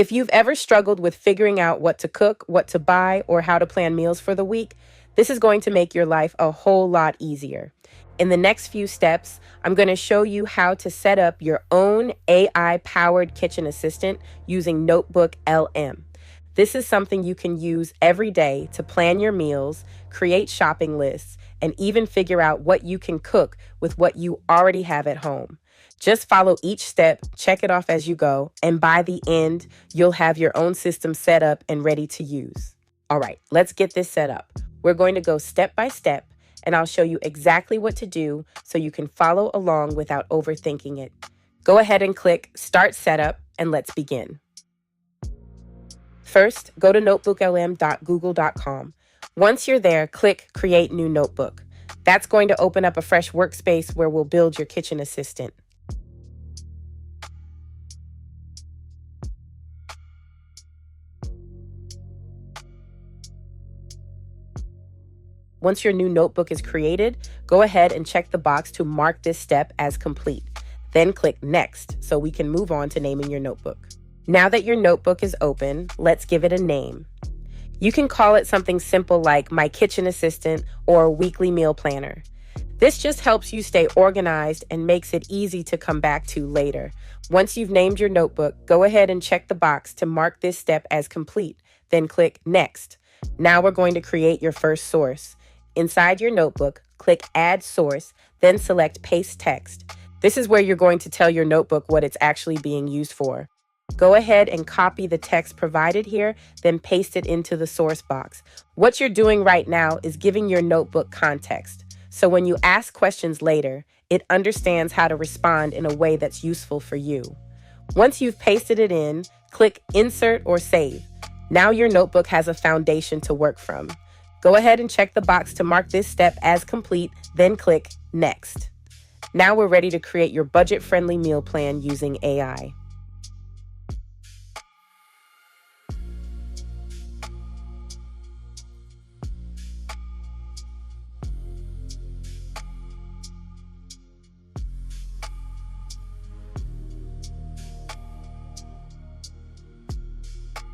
If you've ever struggled with figuring out what to cook, what to buy, or how to plan meals for the week, this is going to make your life a whole lot easier. In the next few steps, I'm going to show you how to set up your own AI powered kitchen assistant using Notebook LM. This is something you can use every day to plan your meals, create shopping lists, and even figure out what you can cook with what you already have at home. Just follow each step, check it off as you go, and by the end, you'll have your own system set up and ready to use. All right, let's get this set up. We're going to go step by step, and I'll show you exactly what to do so you can follow along without overthinking it. Go ahead and click Start Setup, and let's begin. First, go to notebooklm.google.com. Once you're there, click Create New Notebook. That's going to open up a fresh workspace where we'll build your kitchen assistant. Once your new notebook is created, go ahead and check the box to mark this step as complete. Then click Next so we can move on to naming your notebook. Now that your notebook is open, let's give it a name. You can call it something simple like My Kitchen Assistant or Weekly Meal Planner. This just helps you stay organized and makes it easy to come back to later. Once you've named your notebook, go ahead and check the box to mark this step as complete. Then click Next. Now we're going to create your first source. Inside your notebook, click Add Source, then select Paste Text. This is where you're going to tell your notebook what it's actually being used for. Go ahead and copy the text provided here, then paste it into the source box. What you're doing right now is giving your notebook context. So when you ask questions later, it understands how to respond in a way that's useful for you. Once you've pasted it in, click Insert or Save. Now your notebook has a foundation to work from. Go ahead and check the box to mark this step as complete, then click Next. Now we're ready to create your budget-friendly meal plan using AI.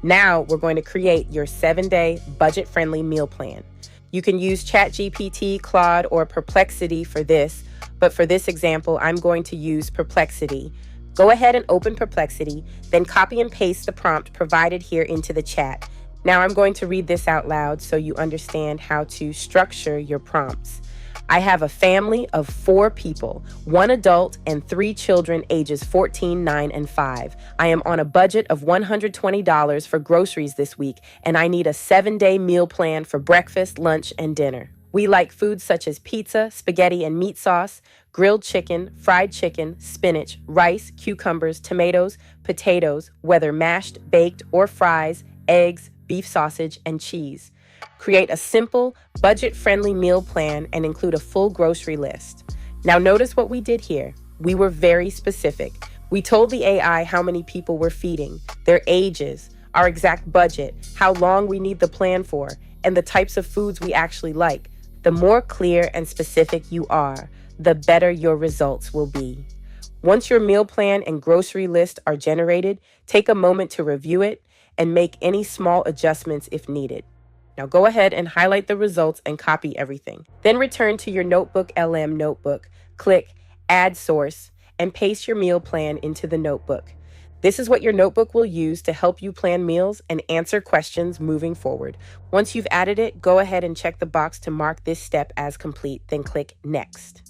Now we're going to create your 7-day budget-friendly meal plan. You can use ChatGPT, Claude, or Perplexity for this, but for this example, I'm going to use Perplexity. Go ahead and open Perplexity, then copy and paste the prompt provided here into the chat. Now I'm going to read this out loud so you understand how to structure your prompts. I have a family of 4 people, 1 adult and 3 children ages 14, 9, and 5. I am on a budget of $120 for groceries this week, and I need a 7-day meal plan for breakfast, lunch, and dinner. We like foods such as pizza, spaghetti and meat sauce, grilled chicken, fried chicken, spinach, rice, cucumbers, tomatoes, potatoes, whether mashed, baked, or fries, eggs, beef sausage, and cheese. Create a simple, budget-friendly meal plan and include a full grocery list. Now notice what we did here. We were very specific. We told the AI how many people we're feeding, their ages, our exact budget, how long we need the plan for, and the types of foods we actually like. The more clear and specific you are, the better your results will be. Once your meal plan and grocery list are generated, take a moment to review it and make any small adjustments if needed. Now go ahead and highlight the results and copy everything. Then return to your Notebook LM notebook, click Add Source, and paste your meal plan into the notebook. This is what your notebook will use to help you plan meals and answer questions moving forward. Once you've added it, go ahead and check the box to mark this step as complete, then click Next.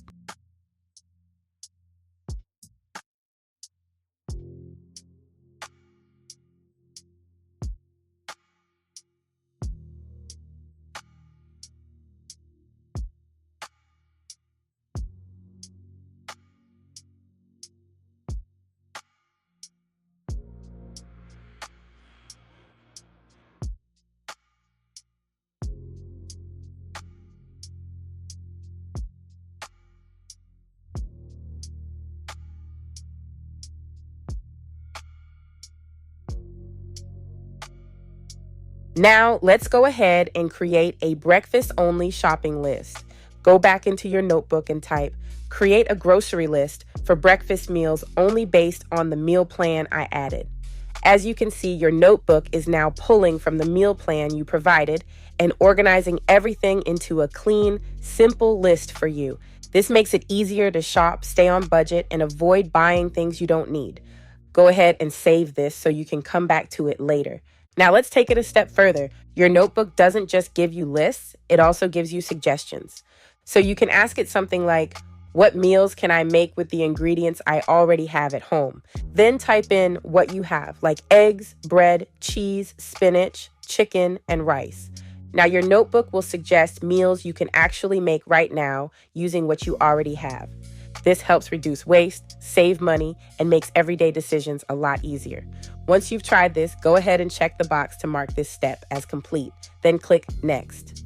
Now, let's go ahead and create a breakfast-only shopping list. Go back into your notebook and type, create a grocery list for breakfast meals only based on the meal plan I added. As you can see, your notebook is now pulling from the meal plan you provided and organizing everything into a clean, simple list for you. This makes it easier to shop, stay on budget, and avoid buying things you don't need. Go ahead and save this so you can come back to it later. Now let's take it a step further. Your notebook doesn't just give you lists, it also gives you suggestions. So you can ask it something like, what meals can I make with the ingredients I already have at home? Then type in what you have, like eggs, bread, cheese, spinach, chicken, and rice. Now, your notebook will suggest meals you can actually make right now using what you already have. This helps reduce waste, save money, and makes everyday decisions a lot easier. Once you've tried this, go ahead and check the box to mark this step as complete. Then click Next.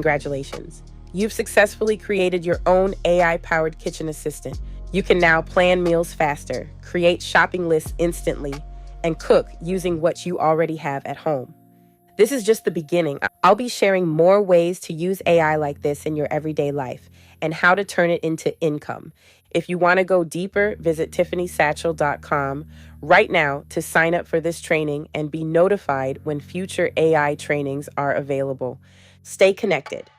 Congratulations. You've successfully created your own AI-powered kitchen assistant. You can now plan meals faster, create shopping lists instantly, and cook using what you already have at home. This is just the beginning. I'll be sharing more ways to use AI like this in your everyday life and how to turn it into income. If you want to go deeper, visit TiffanySatchel.com right now to sign up for this training and be notified when future AI trainings are available. Stay connected.